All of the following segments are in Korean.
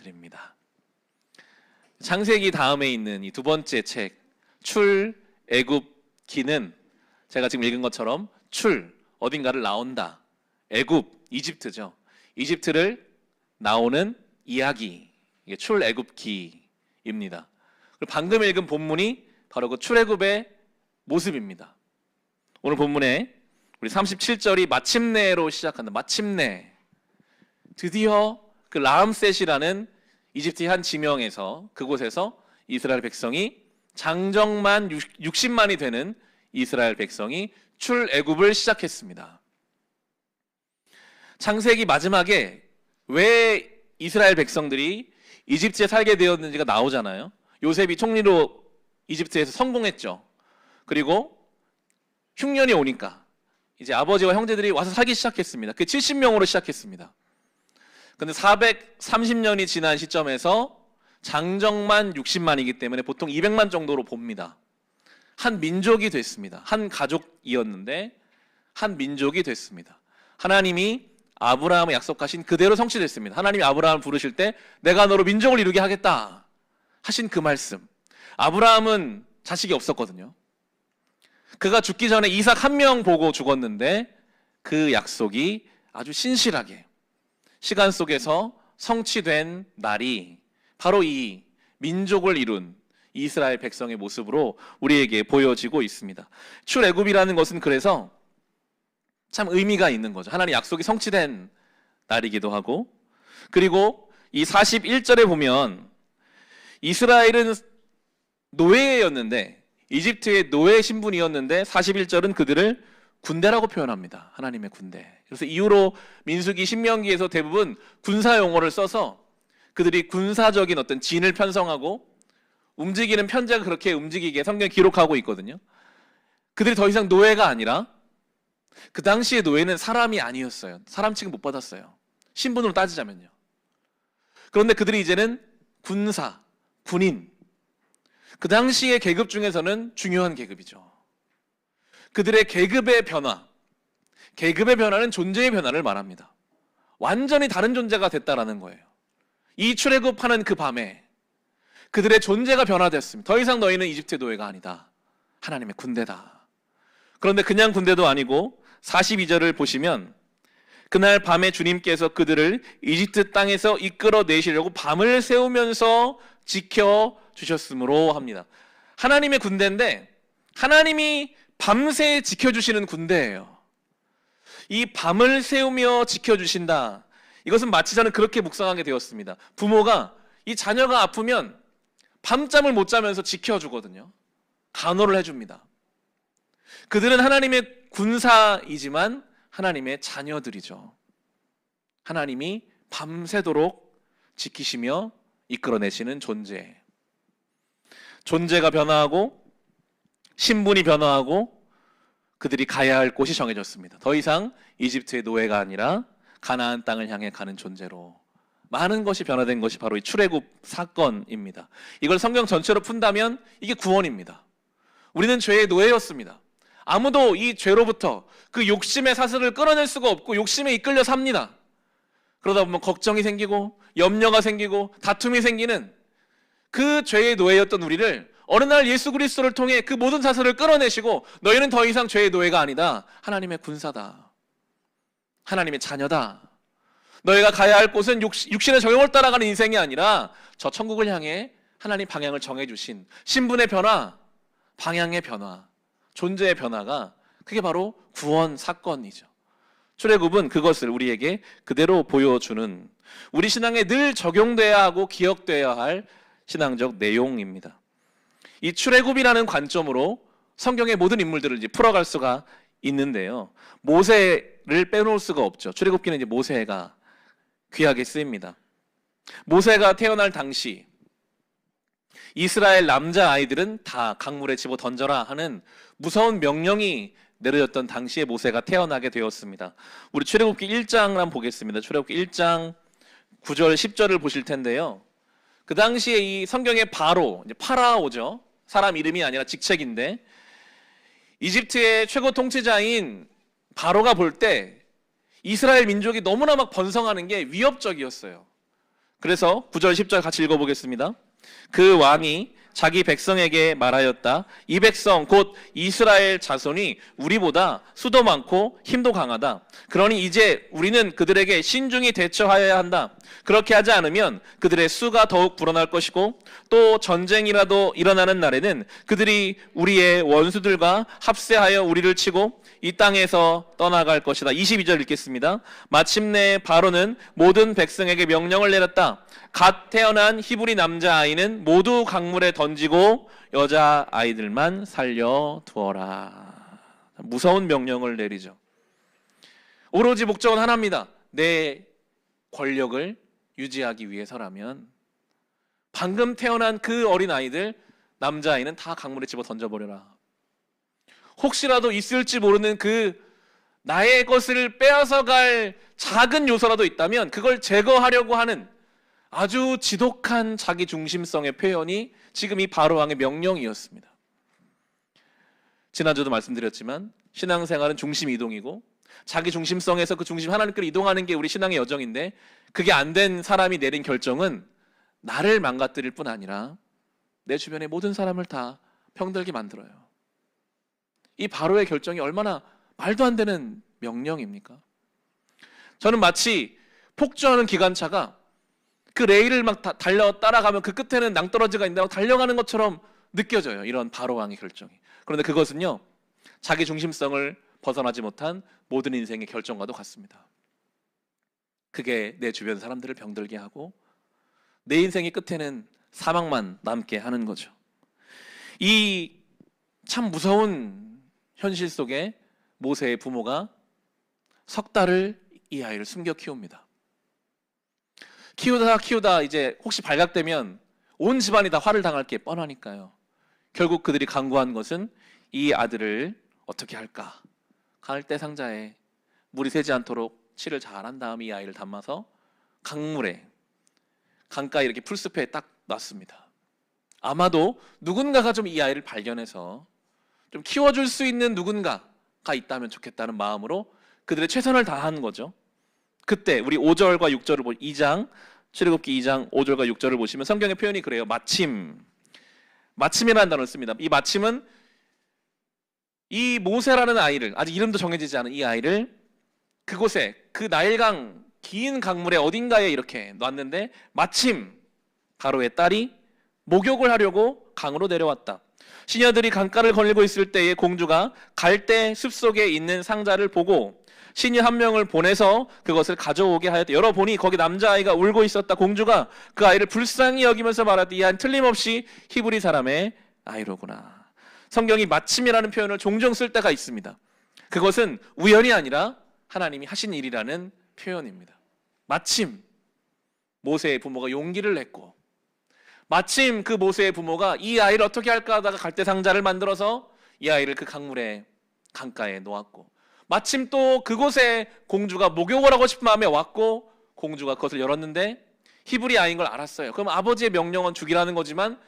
말씀드립니다. 창세기 다음에 있는 이 두 번째 책 출애굽기는 제가 지금 읽은 것처럼 어딘가를 나온다. 애굽, 이집트죠. 이집트를 나오는 이야기, 이게 출애굽기입니다. 그리고 방금 읽은 본문이 바로 그 출애굽의 모습입니다. 오늘 본문에 우리 37절이 마침내로 시작한다. 마침내. 드디어 그 라암셋이라는 이집트의 한 지명에서, 그곳에서 이스라엘 백성이 장정만 60만이 되는 이스라엘 백성이 출애굽을 시작했습니다. 창세기 마지막에 왜 이스라엘 백성들이 이집트에 살게 되었는지가 나오잖아요. 요셉이 총리로 이집트에서 성공했죠. 그리고 흉년이 오니까 이제 아버지와 형제들이 와서 살기 시작했습니다. 그 70명으로 시작했습니다. 근데 430년이 지난 시점에서 장정만 60만이기 때문에 보통 200만 정도로 봅니다. 한 민족이 됐습니다. 한 가족이었는데 한 민족이 됐습니다. 하나님이 아브라함을 약속하신 그대로 성취됐습니다. 하나님이 아브라함을 부르실 때 내가 너로 민족을 이루게 하겠다 하신 그 말씀. 아브라함은 자식이 없었거든요. 그가 죽기 전에 이삭 한 명 보고 죽었는데 그 약속이 아주 신실하게 시간 속에서 성취된 날이 바로 이 민족을 이룬 이스라엘 백성의 모습으로 우리에게 보여지고 있습니다. 출애굽이라는 것은 그래서 참 의미가 있는 거죠. 하나님 약속이 성취된 날이기도 하고, 그리고 이 41절에 보면 이스라엘은 노예였는데, 이집트의 노예 신분이었는데 41절은 그들을 군대라고 표현합니다. 하나님의 군대. 그래서 이후로 민수기, 신명기에서 대부분 군사 용어를 써서 그들이 군사적인 어떤 진을 편성하고 움직이는 편제가 그렇게 움직이게 성경에 기록하고 있거든요. 그들이 더 이상 노예가 아니라, 그 당시의 노예는 사람이 아니었어요. 사람 취급 못 받았어요. 신분으로 따지자면요. 그런데 그들이 이제는 군사, 군인, 그 당시의 계급 중에서는 중요한 계급이죠. 그들의 계급의 변화는 존재의 변화를 말합니다. 완전히 다른 존재가 됐다라는 거예요. 이 출애굽하는 그 밤에 그들의 존재가 변화됐습니다. 더 이상 너희는 이집트의 노예가 아니다. 하나님의 군대다. 그런데 그냥 군대도 아니고 42절을 보시면 그날 밤에 주님께서 그들을 이집트 땅에서 이끌어내시려고 밤을 새우면서 지켜주셨으므로 합니다. 하나님의 군대인데 하나님이 밤새 지켜주시는 군대예요. 이 밤을 새우며 지켜주신다. 이것은 마치 저는 그렇게 묵상하게 되었습니다. 부모가 이 자녀가 아프면 밤잠을 못 자면서 지켜주거든요. 간호를 해줍니다. 그들은 하나님의 군사이지만 하나님의 자녀들이죠. 하나님이 밤새도록 지키시며 이끌어내시는 존재. 존재가 변화하고 신분이 변화하고 그들이 가야 할 곳이 정해졌습니다. 더 이상 이집트의 노예가 아니라 가나안 땅을 향해 가는 존재로 많은 것이 변화된 것이 바로 이 출애굽 사건입니다. 이걸 성경 전체로 푼다면 이게 구원입니다. 우리는 죄의 노예였습니다. 아무도 이 죄로부터 그 욕심의 사슬을 끊어낼 수가 없고 욕심에 이끌려 삽니다. 그러다 보면 걱정이 생기고 염려가 생기고 다툼이 생기는 그 죄의 노예였던 우리를 어느 날 예수 그리스도를 통해 그 모든 사슬을 끌어내시고 너희는 더 이상 죄의 노예가 아니다. 하나님의 군사다. 하나님의 자녀다. 너희가 가야 할 곳은 육신의 정욕을 따라가는 인생이 아니라 저 천국을 향해 하나님 방향을 정해주신 신분의 변화, 방향의 변화, 존재의 변화가 그게 바로 구원 사건이죠. 출애굽은 그것을 우리에게 그대로 보여주는 우리 신앙에 늘 적용돼야 하고 기억돼야 할 신앙적 내용입니다. 이 출애굽이라는 관점으로 성경의 모든 인물들을 이제 풀어갈 수가 있는데요. 모세를 빼놓을 수가 없죠. 출애굽기는 이제 모세가 귀하게 쓰입니다. 모세가 태어날 당시 이스라엘 남자 아이들은 다 강물에 집어 던져라 하는 무서운 명령이 내려졌던 당시에 모세가 태어나게 되었습니다. 우리 출애굽기 1장을 한번 보겠습니다. 출애굽기 1장 9절 10절을 보실 텐데요. 그 당시에 이 성경의 바로, 이제 파라오죠. 사람 이름이 아니라 직책인데 이집트의 최고 통치자인 바로가 볼 때 이스라엘 민족이 너무나 막 번성하는 게 위협적이었어요. 그래서 9절 10절 같이 읽어보겠습니다. 그 왕이 자기 백성에게 말하였다. 이 백성 곧 이스라엘 자손이 우리보다 수도 많고 힘도 강하다. 그러니 이제 우리는 그들에게 신중히 대처하여야 한다. 그렇게 하지 않으면 그들의 수가 더욱 불어날 것이고 또 전쟁이라도 일어나는 날에는 그들이 우리의 원수들과 합세하여 우리를 치고 이 땅에서 떠나갈 것이다. 22절 읽겠습니다. 마침내 바로는 모든 백성에게 명령을 내렸다. 갓 태어난 히브리 남자아이는 모두 강물에 던지고 여자아이들만 살려두어라. 무서운 명령을 내리죠. 오로지 목적은 하나입니다. 내 권력을 유지하기 위해서라면 방금 태어난 그 어린아이들, 남자아이는 다 강물에 집어 던져버려라. 혹시라도 있을지 모르는 그 나의 것을 빼앗아갈 작은 요소라도 있다면 그걸 제거하려고 하는 아주 지독한 자기 중심성의 표현이 지금 이 바로왕의 명령이었습니다. 지난주도 말씀드렸지만 신앙생활은 중심 이동이고 자기 중심성에서 그 중심 하나님께로 이동하는 게 우리 신앙의 여정인데 그게 안 된 사람이 내린 결정은 나를 망가뜨릴 뿐 아니라 내 주변의 모든 사람을 다 병들게 만들어요. 이 바로의 결정이 얼마나 말도 안 되는 명령입니까? 저는 마치 폭주하는 기관차가 그 레일을 막 따라가면 그 끝에는 낭떠러지가 있다고 달려가는 것처럼 느껴져요. 이런 바로왕의 결정이. 그런데 그것은요, 자기 중심성을 벗어나지 못한 모든 인생의 결정과도 같습니다. 그게 내 주변 사람들을 병들게 하고 내 인생의 끝에는 사망만 남게 하는 거죠. 이 참 무서운 현실 속에 모세의 부모가 석 달을 이 아이를 숨겨 키웁니다. 키우다 이제 혹시 발각되면 온 집안이 다 화를 당할 게 뻔하니까요. 결국 그들이 강구한 것은 이 아들을 어떻게 할까? 갈대 상자에 물이 새지 않도록 칠을 잘 한 다음 이 아이를 담아서 강가에 이렇게 풀숲에 딱 놨습니다. 아마도 누군가가 좀 이 아이를 발견해서 좀 키워줄 수 있는 누군가가 있다면 좋겠다는 마음으로 그들의 최선을 다한 거죠. 그때 우리 5절과 6절을 2장 출애굽기 2장 5절과 6절을 보시면 성경의 표현이 그래요. 마침이라는 단어를 씁니다. 이 마침은 이 모세라는 아이를, 아직 이름도 정해지지 않은 이 아이를 그곳에 그 나일강 긴 강물의 어딘가에 이렇게 놨는데 마침 바로의 딸이 목욕을 하려고 강으로 내려왔다. 시녀들이 강가를 거닐고 있을 때에 공주가 갈대 숲속에 있는 상자를 보고 시녀 한 명을 보내서 그것을 가져오게 하였다. 열어보니 거기 남자아이가 울고 있었다. 공주가 그 아이를 불쌍히 여기면서 말하되 이 아이는 틀림없이 히브리 사람의 아이로구나. 성경이 마침이라는 표현을 종종 쓸 때가 있습니다. 그것은 우연이 아니라 하나님이 하신 일이라는 표현입니다. 마침 모세의 부모가 용기를 냈고 마침 그 모세의 부모가 이 아이를 어떻게 할까 하다가 갈대 상자를 만들어서 이 아이를 그 강가에 놓았고 마침 또 그곳에 공주가 목욕을 하고 싶은 마음에 왔고 공주가 그것을 열었는데 히브리 아이인 걸 알았어요. 그럼 아버지의 명령은 죽이라는 거지만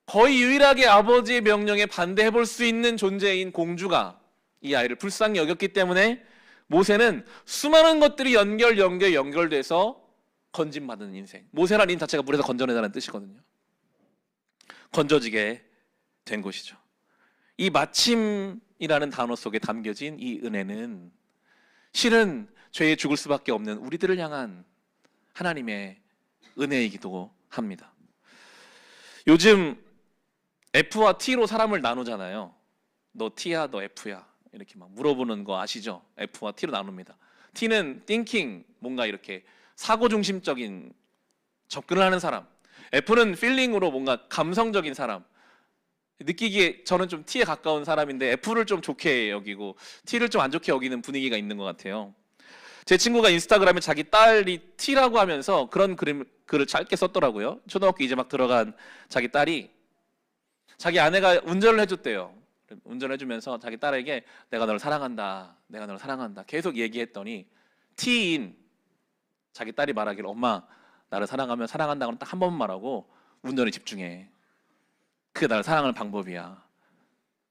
거의 유일하게 아버지의 명령에 반대해 볼 수 있는 존재인 공주가 이 아이를 불쌍히 여겼기 때문에 모세는 수많은 것들이 연결돼서 건짐받은 인생. 모세라는 이름 자체가 물에서 건져내다는 뜻이거든요. 건져지게 된 것이죠. 이 마침이라는 단어 속에 담겨진 이 은혜는 실은 죄에 죽을 수밖에 없는 우리들을 향한 하나님의 은혜이기도 합니다. 요즘 F와 T로 사람을 나누잖아요. 너 T야, 너 F야. 이렇게 막 물어보는 거 아시죠? F와 T로 나눕니다. T는 thinking, 뭔가 이렇게 사고 중심적인 접근을 하는 사람. F는 feeling으로 뭔가 감성적인 사람. 느끼기에 저는 좀 T에 가까운 사람인데 F를 좀 좋게 여기고 T를 좀 안 좋게 여기는 분위기가 있는 것 같아요. 제 친구가 인스타그램에 자기 딸이 T라고 하면서 그런 글을 짧게 썼더라고요. 초등학교 이제 막 들어간 자기 딸이 자기 아내가 운전을 해줬대요. 운전을 해주면서 자기 딸에게 내가 너를 사랑한다, 내가 너를 사랑한다 계속 얘기했더니 T인 자기 딸이 말하기를 엄마 나를 사랑하면 사랑한다고는 딱 한 번만 말하고 운전에 집중해. 그게 나를 사랑하는 방법이야.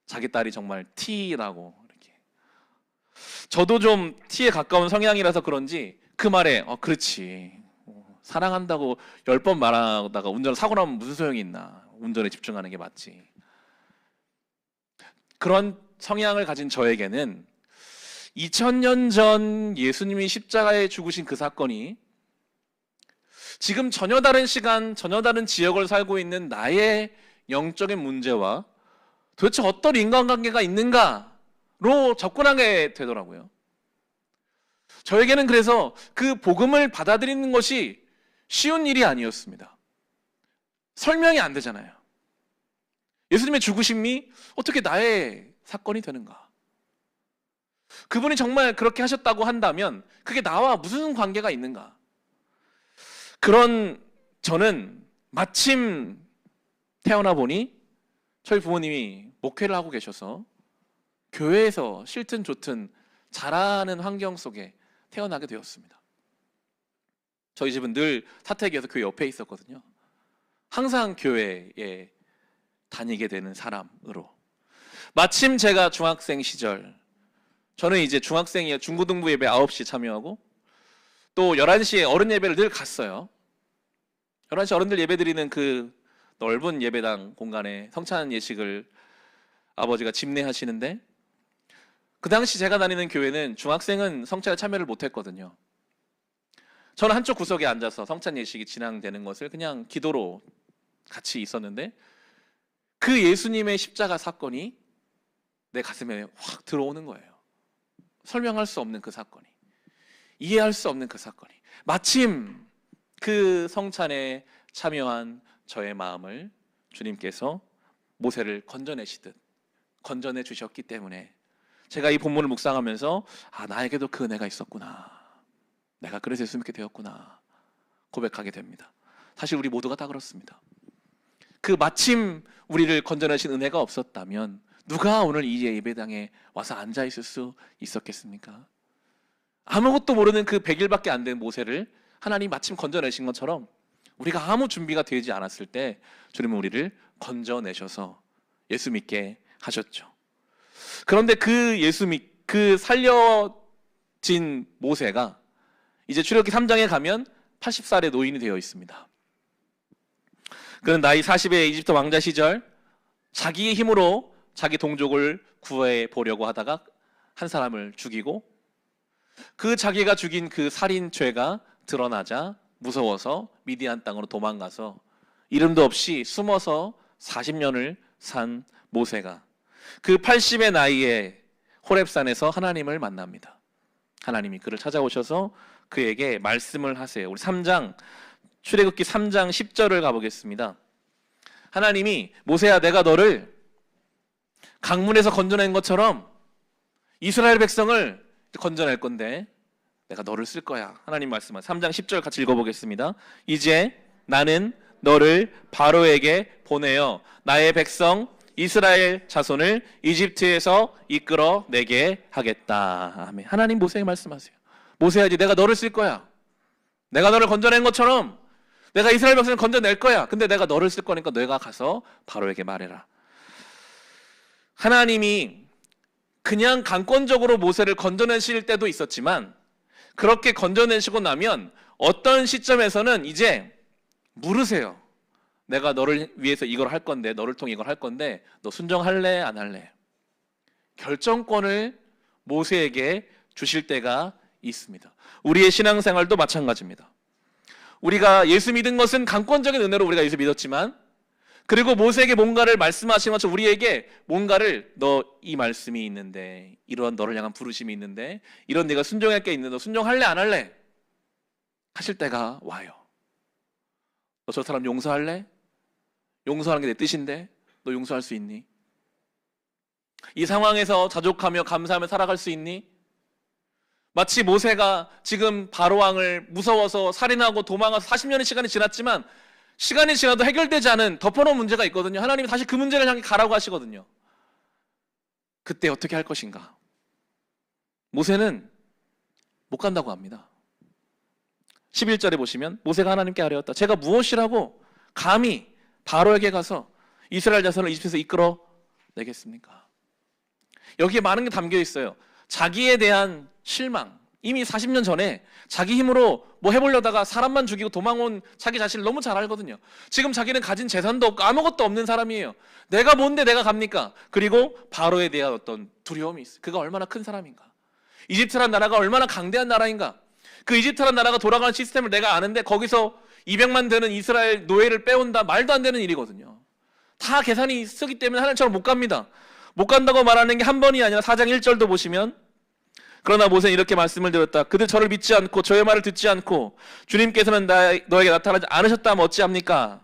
자기 딸이 정말 T라고 이렇게. 저도 좀 T에 가까운 성향이라서 그런지 그 말에 그렇지 사랑한다고 10번 말하다가 운전을 사고 나면 무슨 소용이 있나. 운전에 집중하는 게 맞지. 그런 성향을 가진 저에게는 2000년 전 예수님이 십자가에 죽으신 그 사건이 지금 전혀 다른 시간, 전혀 다른 지역을 살고 있는 나의 영적인 문제와 도대체 어떤 인간관계가 있는가로 접근하게 되더라고요. 저에게는 그래서 그 복음을 받아들이는 것이 쉬운 일이 아니었습니다. 설명이 안 되잖아요. 예수님의 죽으심이 어떻게 나의 사건이 되는가? 그분이 정말 그렇게 하셨다고 한다면 그게 나와 무슨 관계가 있는가? 그런 저는 마침 태어나 보니 저희 부모님이 목회를 하고 계셔서 교회에서 싫든 좋든 잘하는 환경 속에 태어나게 되었습니다. 저희 집은 늘 사택에서 교회 옆에 있었거든요. 항상 교회에 다니게 되는 사람으로. 마침 제가 중학생 시절, 저는 이제 중학생이야 중고등부 예배 9시 참여하고 또 11시에 어른 예배를 늘 갔어요. 11시 어른들 예배 드리는 그 넓은 예배당 공간에 성찬 예식을 아버지가 집례하시는데 그 당시 제가 다니는 교회는 중학생은 성찬에 참여를 못했거든요. 저는 한쪽 구석에 앉아서 성찬 예식이 진행되는 것을 그냥 기도로 같이 있었는데 그 예수님의 십자가 사건이 내 가슴에 확 들어오는 거예요. 설명할 수 없는 그 사건이, 이해할 수 없는 그 사건이 마침 그 성찬에 참여한 저의 마음을 주님께서 모세를 건져내시듯 건져내 주셨기 때문에 제가 이 본문을 묵상하면서 나에게도 그 은혜가 있었구나, 내가 그래서 예수 믿게 되었구나 고백하게 됩니다. 사실 우리 모두가 다 그렇습니다. 그 마침 우리를 건져내신 은혜가 없었다면 누가 오늘 이 예배당에 와서 앉아 있을 수 있었겠습니까? 아무것도 모르는 그 100일밖에 안 된 모세를 하나님 마침 건져내신 것처럼 우리가 아무 준비가 되지 않았을 때 주님은 우리를 건져내셔서 예수 믿게 하셨죠. 그런데 그 살려진 모세가 이제 출애굽기 3장에 가면 80살의 노인이 되어 있습니다. 그는 나이 40의 이집트 왕자 시절 자기의 힘으로 자기 동족을 구해 보려고 하다가 한 사람을 죽이고 그 자기가 죽인 그 살인죄가 드러나자 무서워서 미디안 땅으로 도망가서 이름도 없이 숨어서 40년을 산 모세가 그 80의 나이에 호렙산에서 하나님을 만납니다. 하나님이 그를 찾아오셔서 그에게 말씀을 하세요. 우리 출애굽기 3장 10절을 가보겠습니다. 하나님이 모세야, 내가 너를 강물에서 건져낸 것처럼 이스라엘 백성을 건져낼 건데 내가 너를 쓸 거야. 하나님 말씀하세요. 3장 10절 같이 읽어보겠습니다. 이제 나는 너를 바로에게 보내어 나의 백성 이스라엘 자손을 이집트에서 이끌어 내게 하겠다. 아멘. 하나님 모세에게 말씀하세요. 모세야, 이제 내가 너를 쓸 거야. 내가 너를 건져낸 것처럼 내가 이스라엘 백성을 건져낼 거야. 근데 내가 너를 쓸 거니까 너가 가서 바로에게 말해라. 하나님이 그냥 강권적으로 모세를 건져내실 때도 있었지만 그렇게 건져내시고 나면 어떤 시점에서는 이제 물으세요. 내가 너를 위해서 이걸 할 건데, 너를 통해 이걸 할 건데 너 순종할래 안 할래? 결정권을 모세에게 주실 때가 있습니다. 우리의 신앙생활도 마찬가지입니다. 우리가 예수 믿은 것은 강권적인 은혜로 우리가 예수 믿었지만 그리고 모세에게 뭔가를 말씀하신 것처럼 우리에게 뭔가를 너 이 말씀이 있는데 이런 너를 향한 부르심이 있는데 이런 네가 순종할 게 있는데 너 순종할래 안 할래? 하실 때가 와요. 너 저 사람 용서할래? 용서하는 게 내 뜻인데 너 용서할 수 있니? 이 상황에서 자족하며 감사하며 살아갈 수 있니? 마치 모세가 지금 바로왕을 무서워서 살인하고 도망가서 40년의 시간이 지났지만 시간이 지나도 해결되지 않은 덮어놓은 문제가 있거든요. 하나님이 다시 그 문제를 향해 가라고 하시거든요. 그때 어떻게 할 것인가? 모세는 못 간다고 합니다. 11절에 보시면 모세가 하나님께 아뢰었다. 제가 무엇이라고 감히 바로에게 가서 이스라엘 자손을 이집트에서 이끌어 내겠습니까? 여기에 많은 게 담겨 있어요. 자기에 대한 실망, 이미 40년 전에 자기 힘으로 뭐 해보려다가 사람만 죽이고 도망온 자기 자신을 너무 잘 알거든요. 지금 자기는 가진 재산도 없고 아무것도 없는 사람이에요. 내가 뭔데 내가 갑니까? 그리고 바로에 대한 어떤 두려움이 있어요. 그가 얼마나 큰 사람인가? 이집트란 나라가 얼마나 강대한 나라인가? 그 이집트란 나라가 돌아가는 시스템을 내가 아는데 거기서 200만 되는 이스라엘 노예를 빼온다? 말도 안 되는 일이거든요. 다 계산이 쓰기 때문에 하나님처럼 못 갑니다. 못 간다고 말하는 게 한 번이 아니라 4장 1절도 보시면, 그러나 모세는 이렇게 말씀을 드렸다. 그들 저를 믿지 않고 저의 말을 듣지 않고 주님께서는 너에게 나타나지 않으셨다면 어찌합니까?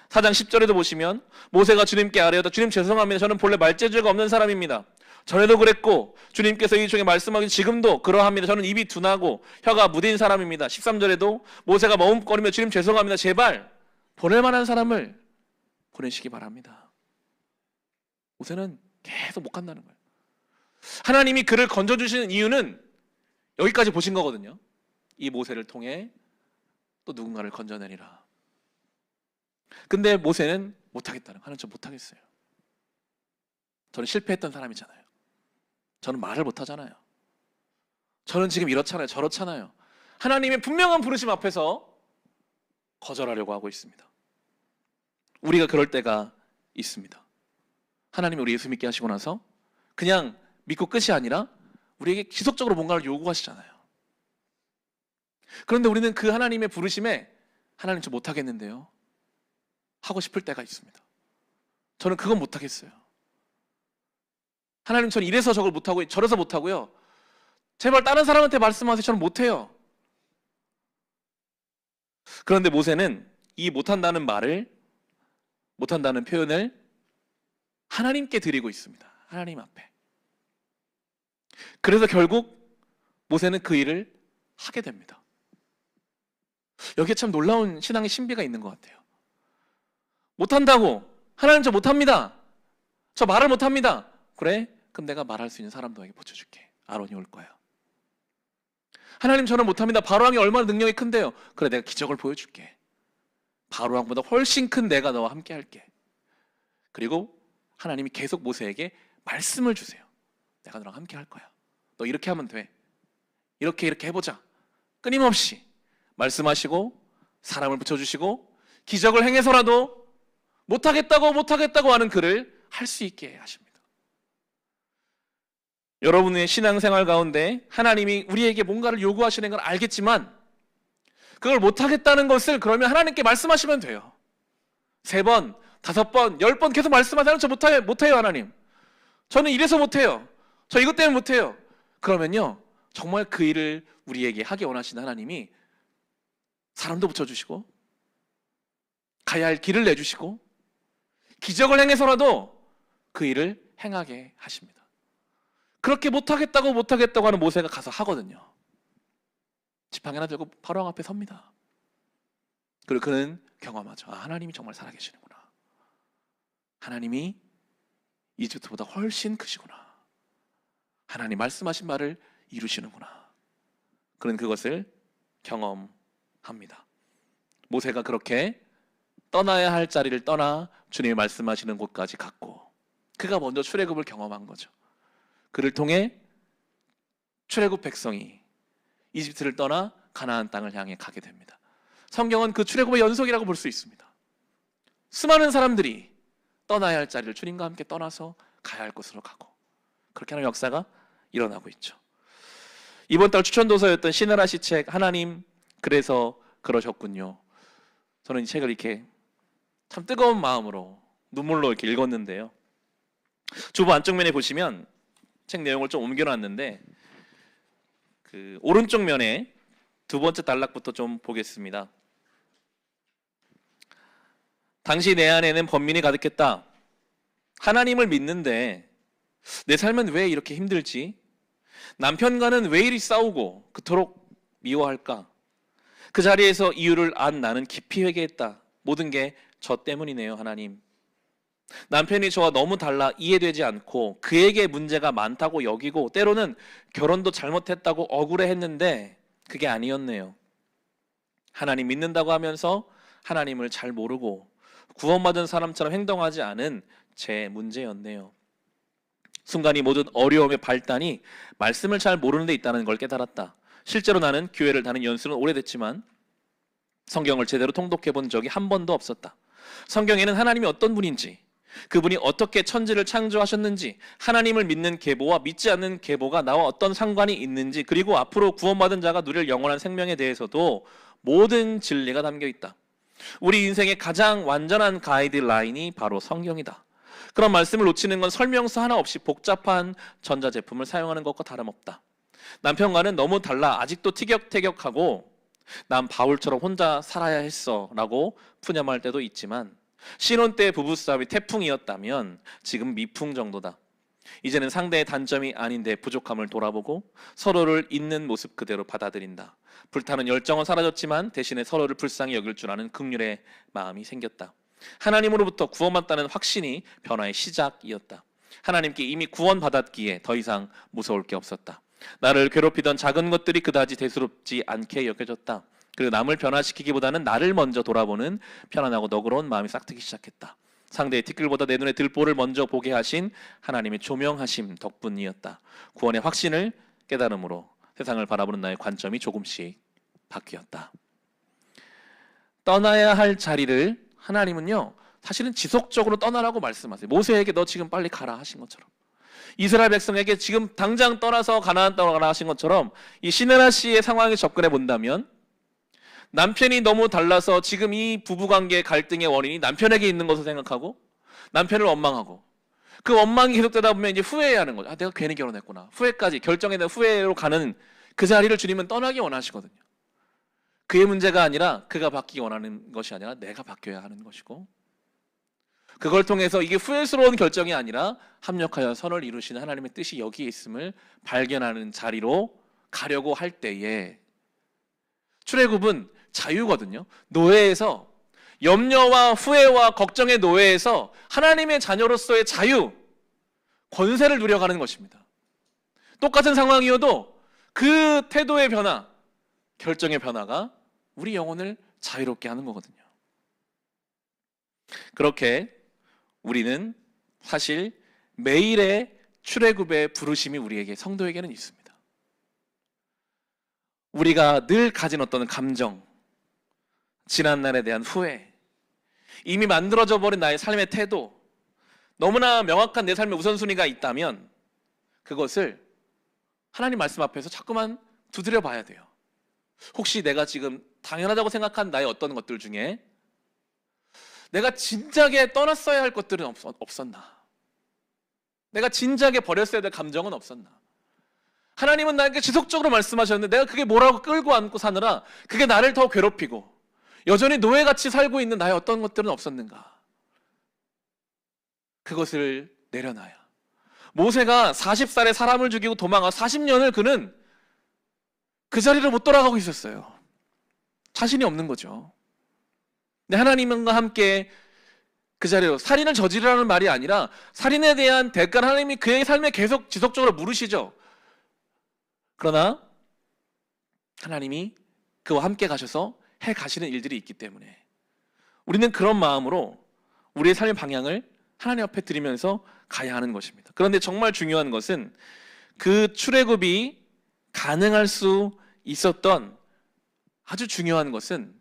4장 10절에도 보시면 모세가 주님께 아뢰었다. 주님 죄송합니다. 저는 본래 말재주가 없는 사람입니다. 전에도 그랬고 주님께서 이 중에 말씀하신 지금도 그러합니다. 저는 입이 둔하고 혀가 무딘 사람입니다. 13절에도 모세가 머뭇거리며 주님 죄송합니다. 제발 보낼 만한 사람을 보내시기 바랍니다. 모세는 계속 못 간다는 거예요. 하나님이 그를 건져주시는 이유는 여기까지 보신 거거든요. 이 모세를 통해 또 누군가를 건져내리라. 근데 모세는 못하겠다는 거예요. 하나님 저 못하겠어요. 저는 실패했던 사람이잖아요. 저는 말을 못하잖아요. 저는 지금 이렇잖아요. 저렇잖아요. 하나님의 분명한 부르심 앞에서 거절하려고 하고 있습니다. 우리가 그럴 때가 있습니다. 하나님이 우리 예수 믿게 하시고 나서 그냥 믿고 끝이 아니라 우리에게 지속적으로 뭔가를 요구하시잖아요. 그런데 우리는 그 하나님의 부르심에 하나님 저 못하겠는데요 하고 싶을 때가 있습니다. 저는 그건 못하겠어요. 하나님 저는 이래서 저걸 못하고 저래서 못하고요. 제발 다른 사람한테 말씀하세요. 저는 못해요. 그런데 모세는 이 못한다는 말을, 못한다는 표현을 하나님께 드리고 있습니다. 하나님 앞에. 그래서 결국 모세는 그 일을 하게 됩니다. 여기에 참 놀라운 신앙의 신비가 있는 것 같아요. 못한다고, 하나님 저 못합니다. 저 말을 못합니다. 그래? 그럼 내가 말할 수 있는 사람 너에게 붙여줄게. 아론이 올 거야. 하나님 저는 못합니다. 바로왕이 얼마나 능력이 큰데요. 그래 내가 기적을 보여줄게. 바로왕보다 훨씬 큰 내가 너와 함께 할게. 그리고 하나님이 계속 모세에게 말씀을 주세요. 내가 너랑 함께 할 거야. 너 이렇게 하면 돼. 이렇게 해보자. 끊임없이 말씀하시고 사람을 붙여주시고 기적을 행해서라도 못하겠다고 하는 그를 할 수 있게 하십니다. 여러분의 신앙생활 가운데 하나님이 우리에게 뭔가를 요구하시는 걸 알겠지만 그걸 못하겠다는 것을 그러면 하나님께 말씀하시면 돼요. 3번, 5번, 10번 계속 말씀하세요. 저 못해요 하나님. 저는 이래서 못해요. 저 이것 때문에 못해요. 그러면요 정말 그 일을 우리에게 하게 원하시는 하나님이 사람도 붙여주시고 가야 할 길을 내주시고 기적을 행해서라도 그 일을 행하게 하십니다. 그렇게 못하겠다고 하는 모세가 가서 하거든요. 지팡이 하나 들고 바로왕 앞에 섭니다. 그리고 그는 경험하죠. 아, 하나님이 정말 살아계시는구나. 하나님이 이집트보다 훨씬 크시구나. 하나님 말씀하신 말을 이루시는구나. 그는 그것을 경험합니다. 모세가 그렇게 떠나야 할 자리를 떠나 주님이 말씀하시는 곳까지 갔고 그가 먼저 출애굽을 경험한 거죠. 그를 통해 출애굽 백성이 이집트를 떠나 가나안 땅을 향해 가게 됩니다. 성경은 그 출애굽의 연속이라고 볼 수 있습니다. 수많은 사람들이 떠나야 할 자리를 주님과 함께 떠나서 가야 할 곳으로 가고 그렇게 하는 역사가 일어나고 있죠. 이번 달 추천도서였던 시느라 씨 책 하나님 그래서 그러셨군요. 저는 이 책을 이렇게 참 뜨거운 마음으로 눈물로 이렇게 읽었는데요. 주보 안쪽 면에 보시면 책 내용을 좀 옮겨놨는데 그 오른쪽 면에 2번째 단락부터 좀 보겠습니다. 당시 내 안에는 번민이 가득했다. 하나님을 믿는데 내 삶은 왜 이렇게 힘들지? 남편과는 왜 이리 싸우고 그토록 미워할까? 그 자리에서 이유를 안 나는 깊이 회개했다. 모든 게 저 때문이네요, 하나님. 남편이 저와 너무 달라 이해되지 않고 그에게 문제가 많다고 여기고 때로는 결혼도 잘못했다고 억울해했는데 그게 아니었네요. 하나님 믿는다고 하면서 하나님을 잘 모르고 구원받은 사람처럼 행동하지 않은 제 문제였네요. 순간 이 모든 어려움의 발단이 말씀을 잘 모르는 데 있다는 걸 깨달았다. 실제로 나는 교회를 다닌 연수는 오래됐지만 성경을 제대로 통독해 본 적이 한 번도 없었다. 성경에는 하나님이 어떤 분인지, 그분이 어떻게 천지를 창조하셨는지, 하나님을 믿는 계보와 믿지 않는 계보가 나와 어떤 상관이 있는지, 그리고 앞으로 구원받은 자가 누릴 영원한 생명에 대해서도 모든 진리가 담겨 있다. 우리 인생의 가장 완전한 가이드라인이 바로 성경이다. 그런 말씀을 놓치는 건 설명서 하나 없이 복잡한 전자제품을 사용하는 것과 다름없다. 남편과는 너무 달라 아직도 티격태격하고 난 바울처럼 혼자 살아야 했어 라고 푸념할 때도 있지만, 신혼 때 부부싸움이 태풍이었다면 지금 미풍 정도다. 이제는 상대의 단점이 아닌데 부족함을 돌아보고 서로를 있는 모습 그대로 받아들인다. 불타는 열정은 사라졌지만 대신에 서로를 불쌍히 여길 줄 아는 긍휼의 마음이 생겼다. 하나님으로부터 구원받다는 확신이 변화의 시작이었다. 하나님께 이미 구원받았기에 더 이상 무서울 게 없었다. 나를 괴롭히던 작은 것들이 그다지 대수롭지 않게 여겨졌다. 그리고 남을 변화시키기보다는 나를 먼저 돌아보는 편안하고 너그러운 마음이 싹트기 시작했다. 상대의 티끌보다 내 눈에 들보를 먼저 보게 하신 하나님의 조명하심 덕분이었다. 구원의 확신을 깨달음으로 세상을 바라보는 나의 관점이 조금씩 바뀌었다. 떠나야 할 자리를 하나님은요, 사실은 지속적으로 떠나라고 말씀하세요. 모세에게 너 지금 빨리 가라 하신 것처럼, 이스라엘 백성에게 지금 당장 떠나서 가나안 떠나라 하신 것처럼, 이 시므나 씨의 상황에 접근해 본다면 남편이 너무 달라서 지금 이 부부관계 갈등의 원인이 남편에게 있는 것을 생각하고 남편을 원망하고, 그 원망이 계속되다 보면 이제 후회해야 하는 거죠. 아, 내가 괜히 결혼했구나. 후회까지, 결정에 대한 후회로 가는 그 자리를 주님은 떠나기 원하시거든요. 그의 문제가 아니라, 그가 바뀌기 원하는 것이 아니라 내가 바뀌어야 하는 것이고, 그걸 통해서 이게 후회스러운 결정이 아니라 합력하여 선을 이루시는 하나님의 뜻이 여기에 있음을 발견하는 자리로 가려고 할 때에, 출애굽은 자유거든요. 노예에서, 염려와 후회와 걱정의 노예에서 하나님의 자녀로서의 자유, 권세를 누려가는 것입니다. 똑같은 상황이어도 그 태도의 변화, 결정의 변화가 우리 영혼을 자유롭게 하는 거거든요. 그렇게 우리는 사실 매일의 출애굽의 부르심이 우리에게, 성도에게는 있습니다. 우리가 늘 가진 어떤 감정, 지난날에 대한 후회, 이미 만들어져 버린 나의 삶의 태도, 너무나 명확한 내 삶의 우선순위가 있다면 그것을 하나님 말씀 앞에서 자꾸만 두드려 봐야 돼요. 혹시 내가 지금 당연하다고 생각한 나의 어떤 것들 중에 내가 진작에 떠났어야 할 것들은 없었나? 내가 진작에 버렸어야 될 감정은 없었나? 하나님은 나에게 지속적으로 말씀하셨는데 내가 그게 뭐라고 끌고 안고 사느라 그게 나를 더 괴롭히고 여전히 노예같이 살고 있는 나의 어떤 것들은 없었는가? 그것을 내려놔야. 모세가 40살에 사람을 죽이고 도망가 40년을 그는 그 자리를 못 돌아가고 있었어요. 자신이 없는 거죠. 근데 하나님과 함께 그 자리로, 살인을 저지르라는 말이 아니라 살인에 대한 대가를 하나님이 그의 삶에 계속 지속적으로 물으시죠. 그러나 하나님이 그와 함께 가셔서 해 가시는 일들이 있기 때문에 우리는 그런 마음으로 우리의 삶의 방향을 하나님 앞에 드리면서 가야 하는 것입니다. 그런데 정말 중요한 것은 그 출애굽이 가능할 수 있었던 아주 중요한 것은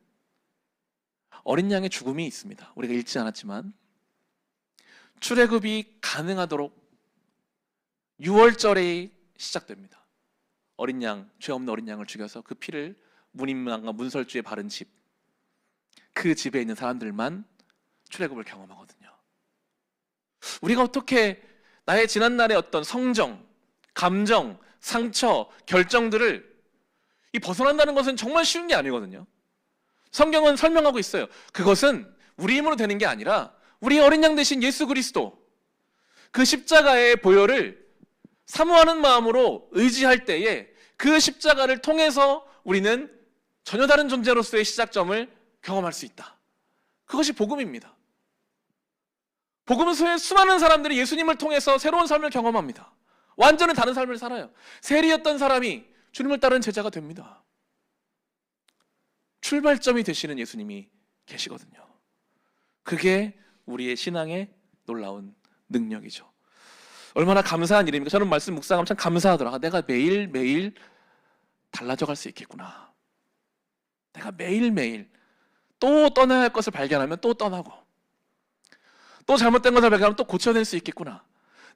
어린 양의 죽음이 있습니다. 우리가 읽지 않았지만 출애굽이 가능하도록 6월절에 시작됩니다. 어린 양, 죄 없는 어린 양을 죽여서 그 피를 문인망과 문설주에 바른 집, 그 집에 있는 사람들만 출애굽을 경험하거든요. 우리가 어떻게 나의 지난날의 어떤 성정, 감정, 상처, 결정들을 벗어난다는 것은 정말 쉬운 게 아니거든요. 성경은 설명하고 있어요. 그것은 우리 힘으로 되는 게 아니라 우리 어린 양 대신 예수 그리스도, 그 십자가의 보혈을 사모하는 마음으로 의지할 때에 그 십자가를 통해서 우리는 전혀 다른 존재로서의 시작점을 경험할 수 있다. 그것이 복음입니다. 복음은 수많은 사람들이 예수님을 통해서 새로운 삶을 경험합니다. 완전히 다른 삶을 살아요. 세리였던 사람이 주님을 따르는 제자가 됩니다. 출발점이 되시는 예수님이 계시거든요. 그게 우리의 신앙의 놀라운 능력이죠. 얼마나 감사한 일입니까? 저는 말씀 묵상하면 참 감사하더라고요. 내가 매일매일 달라져 갈 수 있겠구나. 내가 매일매일 또 떠나야 할 것을 발견하면 또 떠나고, 또 잘못된 것을 발견하면 또 고쳐낼 수 있겠구나.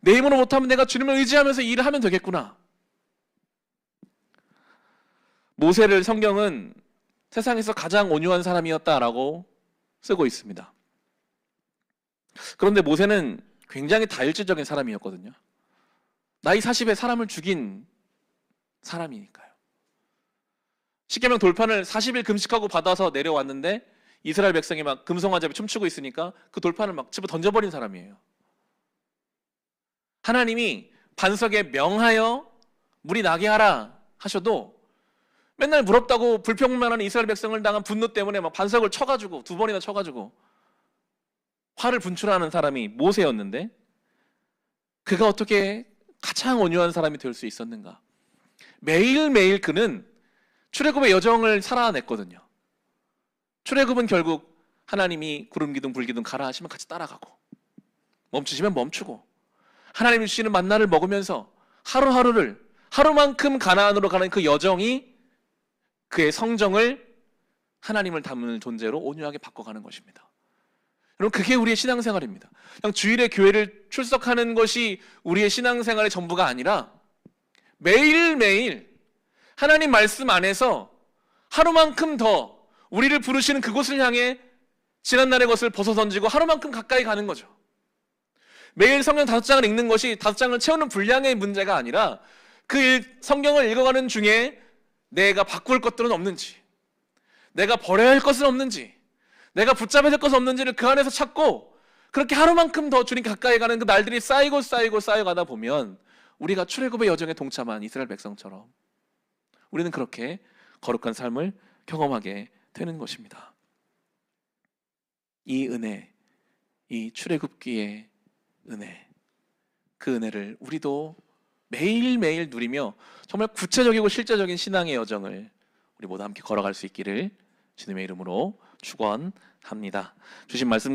내 힘으로 못하면 내가 주님을 의지하면서 일을 하면 되겠구나. 모세를 성경은 세상에서 가장 온유한 사람이었다라고 쓰고 있습니다. 그런데 모세는 굉장히 다혈질적인 사람이었거든요. 나이 40에 사람을 죽인 사람이니까요. 십계명 돌판을 40일 금식하고 받아서 내려왔는데 이스라엘 백성이 막 금송아지 앞에 춤추고 있으니까 그 돌판을 막 집어 던져버린 사람이에요. 하나님이 반석에 명하여 물이 나게 하라 하셔도 맨날 물 없다고 불평만하는 이스라엘 백성을 당한 분노 때문에 막 반석을 쳐가지고 2번이나 쳐가지고 화를 분출하는 사람이 모세였는데, 그가 어떻게 가장 온유한 사람이 될 수 있었는가? 매일매일 그는 출애굽의 여정을 살아냈거든요. 출애굽은 결국 하나님이 구름 기둥 불 기둥 가라 하시면 같이 따라가고, 멈추시면 멈추고, 하나님이 주시는 만나를 먹으면서 하루하루를, 하루만큼 가나안으로 가는 그 여정이 그의 성정을 하나님을 닮은 존재로 온유하게 바꿔가는 것입니다. 여러분, 그게 우리의 신앙생활입니다. 그냥 주일에 교회를 출석하는 것이 우리의 신앙생활의 전부가 아니라 매일매일 하나님 말씀 안에서 하루만큼 더 우리를 부르시는 그곳을 향해 지난날의 것을 벗어던지고 하루만큼 가까이 가는 거죠. 매일 성경 5장을 읽는 것이 5장을 채우는 분량의 문제가 아니라 그 성경을 읽어가는 중에 내가 바꿀 것들은 없는지, 내가 버려야 할 것은 없는지, 내가 붙잡아야 할 것은 없는지를 그 안에서 찾고, 그렇게 하루만큼 더 주님 가까이 가는 그 날들이 쌓이고 쌓여가다 보면 우리가 출애굽의 여정에 동참한 이스라엘 백성처럼 우리는 그렇게 거룩한 삶을 경험하게 되는 것입니다. 이 은혜, 이 출애굽기의 은혜, 그 은혜를 우리도 매일매일 누리며 정말 구체적이고 실제적인 신앙의 여정을 우리 모두 함께 걸어갈 수 있기를 주님의 이름으로 축원합니다. 주신 말씀